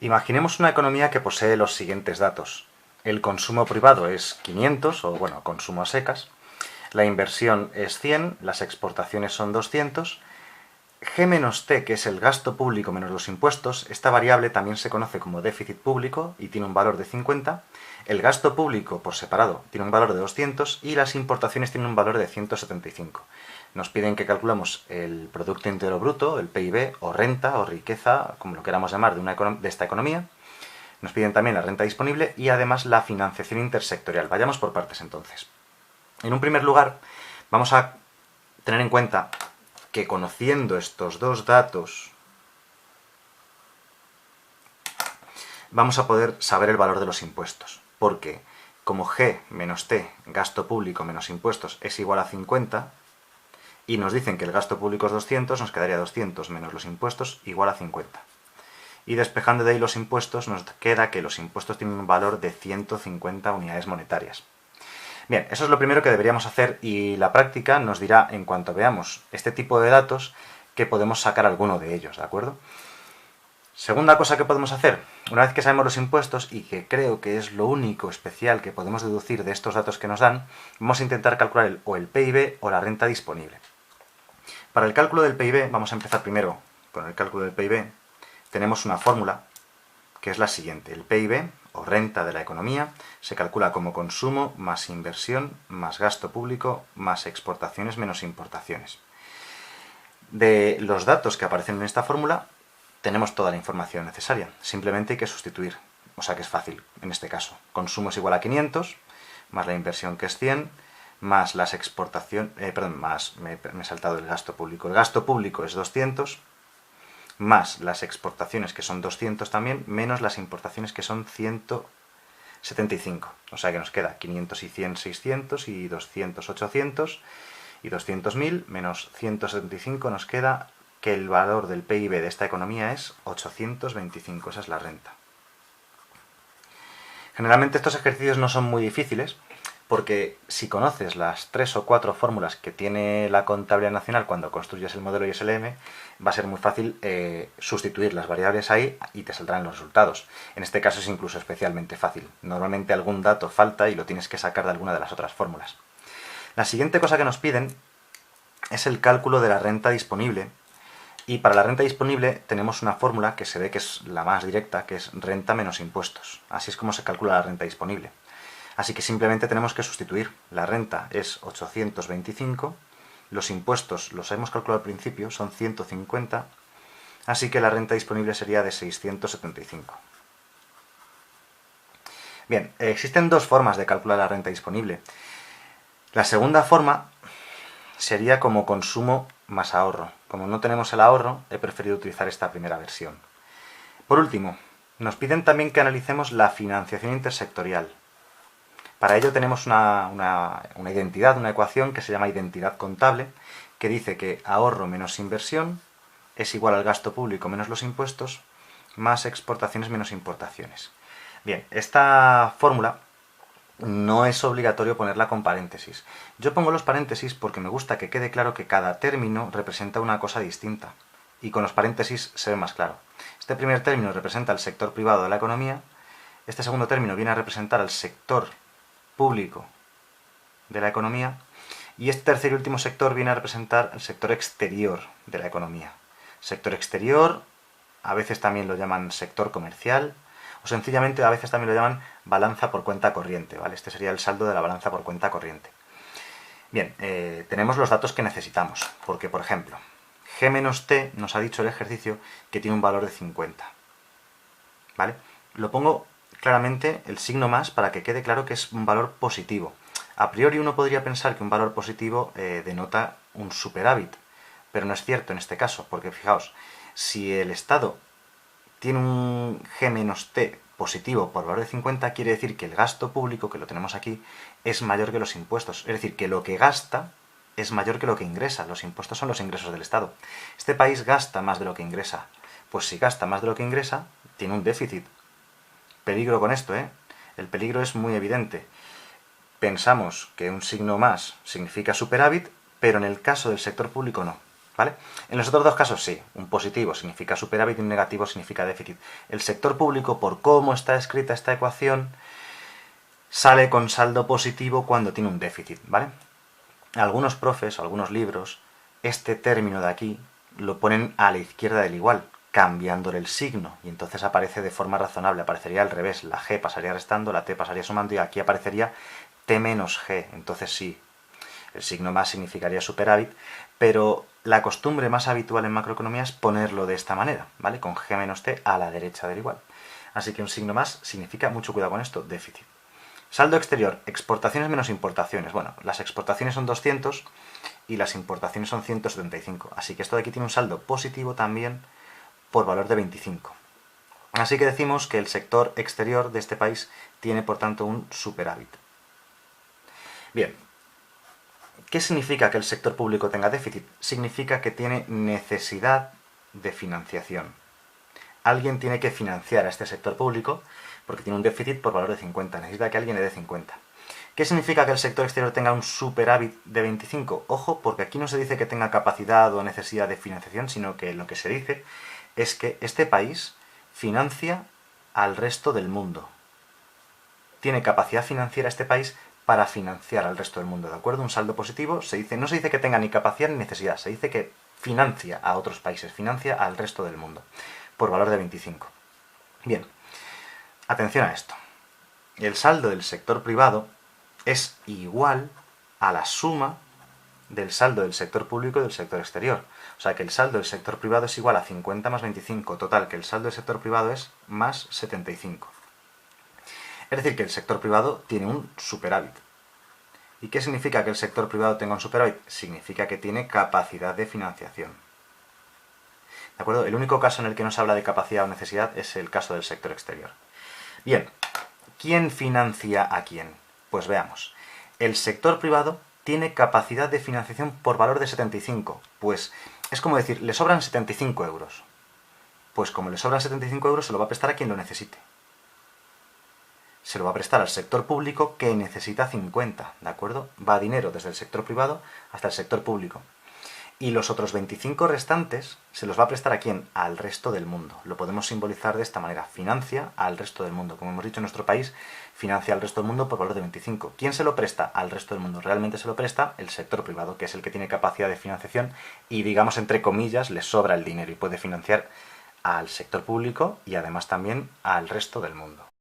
Imaginemos una economía que posee los siguientes datos. El consumo privado es 500, o bueno, consumo a secas. La inversión es 100, las exportaciones son 200. G menos T, que es el gasto público menos los impuestos, esta variable también se conoce como déficit público y tiene un valor de 50. El gasto público por separado tiene un valor de 200 y las importaciones tienen un valor de 175. Nos piden que calculemos el Producto Interior Bruto, el PIB, o renta, o riqueza, como lo queramos llamar, de esta economía. Nos piden también la renta disponible y además la financiación intersectorial. Vayamos por partes entonces. En un primer lugar, vamos a tener en cuenta que conociendo estos dos datos, vamos a poder saber el valor de los impuestos. Porque como G menos T, gasto público menos impuestos, es igual a 50, y nos dicen que el gasto público es 200, nos quedaría 200 menos los impuestos igual a 50. Y despejando de ahí los impuestos, nos queda que los impuestos tienen un valor de 150 unidades monetarias. Bien, eso es lo primero que deberíamos hacer y la práctica nos dirá, en cuanto veamos este tipo de datos, que podemos sacar alguno de ellos, ¿de acuerdo? Segunda cosa que podemos hacer, una vez que sabemos los impuestos, y que creo que es lo único especial que podemos deducir de estos datos que nos dan, vamos a intentar calcular o el PIB o la renta disponible. Para el cálculo del PIB, vamos a empezar primero con el cálculo del PIB. Tenemos una fórmula que es la siguiente. El PIB, o renta de la economía, se calcula como consumo más inversión más gasto público más exportaciones menos importaciones. De los datos que aparecen en esta fórmula, tenemos toda la información necesaria. Simplemente hay que sustituir. O sea que es fácil en este caso. Consumo es igual a 500, más la inversión que es 100, más las exportaciones... me he saltado el gasto público. El gasto público es 200, más las exportaciones, que son 200 también, menos las importaciones, que son 175. O sea que nos queda 500 y 100, 600, y 200, 800, y 200.000, menos 175, nos queda que el valor del PIB de esta economía es 825. Esa es la renta. Generalmente estos ejercicios no son muy difíciles, porque si conoces las 3 o 4 fórmulas que tiene la contabilidad nacional cuando construyes el modelo ISLM, va a ser muy fácil sustituir las variables ahí y te saldrán los resultados. En este caso es incluso especialmente fácil. Normalmente algún dato falta y lo tienes que sacar de alguna de las otras fórmulas. La siguiente cosa que nos piden es el cálculo de la renta disponible. Y para la renta disponible tenemos una fórmula que se ve que es la más directa, que es renta menos impuestos. Así es como se calcula la renta disponible. Así que simplemente tenemos que sustituir. La renta es 825, los impuestos los hemos calculado al principio, son 150, así que la renta disponible sería de 675. Bien, existen dos formas de calcular la renta disponible. La segunda forma sería como consumo más ahorro. Como no tenemos el ahorro, he preferido utilizar esta primera versión. Por último, nos piden también que analicemos la financiación intersectorial. Para ello tenemos una identidad, una ecuación que se llama identidad contable, que dice que ahorro menos inversión es igual al gasto público menos los impuestos, más exportaciones menos importaciones. Bien, esta fórmula no es obligatorio ponerla con paréntesis. Yo pongo los paréntesis porque me gusta que quede claro que cada término representa una cosa distinta. Y con los paréntesis se ve más claro. Este primer término representa el sector privado de la economía. Este segundo término viene a representar al sector público de la economía. Y este tercer y último sector viene a representar el sector exterior de la economía. Sector exterior, a veces también lo llaman sector comercial, o sencillamente a veces también lo llaman balanza por cuenta corriente, ¿vale? Este sería el saldo de la balanza por cuenta corriente. Bien, tenemos los datos que necesitamos, porque por ejemplo, G menos T nos ha dicho el ejercicio que tiene un valor de 50. ¿Vale? Lo pongo claramente el signo más para que quede claro que es un valor positivo. A priori uno podría pensar que un valor positivo denota un superávit, pero no es cierto en este caso, porque fijaos, si el Estado tiene un G menos T positivo por valor de 50, quiere decir que el gasto público, que lo tenemos aquí, es mayor que los impuestos. Es decir, que lo que gasta es mayor que lo que ingresa. Los impuestos son los ingresos del Estado. Este país gasta más de lo que ingresa. Pues si gasta más de lo que ingresa, tiene un déficit. Peligro con esto, ¿eh? El peligro es muy evidente. Pensamos que un signo más significa superávit, pero en el caso del sector público no. ¿Vale? En los otros dos casos sí, un positivo significa superávit y un negativo significa déficit. El sector público, por cómo está escrita esta ecuación, sale con saldo positivo cuando tiene un déficit, ¿vale? Algunos profes o algunos libros, este término de aquí lo ponen a la izquierda del igual, cambiándole el signo, y entonces aparece de forma razonable, aparecería al revés, la G pasaría restando, la T pasaría sumando, y aquí aparecería T menos G, entonces sí, el signo más significaría superávit, pero la costumbre más habitual en macroeconomía es ponerlo de esta manera, ¿vale? Con G menos T a la derecha del igual. Así que un signo más significa, mucho cuidado con esto, déficit. Saldo exterior, exportaciones menos importaciones. Bueno, las exportaciones son 200 y las importaciones son 175. Así que esto de aquí tiene un saldo positivo también por valor de 25. Así que decimos que el sector exterior de este país tiene, por tanto, un superávit. Bien, ¿qué significa que el sector público tenga déficit? Significa que tiene necesidad de financiación. Alguien tiene que financiar a este sector público porque tiene un déficit por valor de 50. Necesita que alguien le dé 50. ¿Qué significa que el sector exterior tenga un superávit de 25? Ojo, porque aquí no se dice que tenga capacidad o necesidad de financiación, sino que lo que se dice es que este país financia al resto del mundo. Tiene capacidad financiera este país para financiar al resto del mundo, ¿de acuerdo? Un saldo positivo no se dice que tenga ni capacidad ni necesidad, se dice que financia a otros países, financia al resto del mundo, por valor de 25. Bien, atención a esto. El saldo del sector privado es igual a la suma del saldo del sector público y del sector exterior. O sea que el saldo del sector privado es igual a 50 más 25, total, que el saldo del sector privado es más 75. Es decir, que el sector privado tiene un superávit. ¿Y qué significa que el sector privado tenga un superávit? Significa que tiene capacidad de financiación. ¿De acuerdo? El único caso en el que no se habla de capacidad o necesidad es el caso del sector exterior. Bien, ¿quién financia a quién? Pues veamos. El sector privado tiene capacidad de financiación por valor de 75. Pues es como decir, le sobran 75 euros. Pues como le sobran 75 euros, se lo va a prestar a quien lo necesite. Se lo va a prestar al sector público que necesita 50, ¿de acuerdo? Va dinero desde el sector privado hasta el sector público. Y los otros 25 restantes se los va a prestar ¿a quién? Al resto del mundo. Lo podemos simbolizar de esta manera. Financia al resto del mundo. Como hemos dicho, en nuestro país financia al resto del mundo por valor de 25. ¿Quién se lo presta al resto del mundo? Realmente se lo presta el sector privado, que es el que tiene capacidad de financiación y, digamos, entre comillas, le sobra el dinero y puede financiar al sector público y además también al resto del mundo.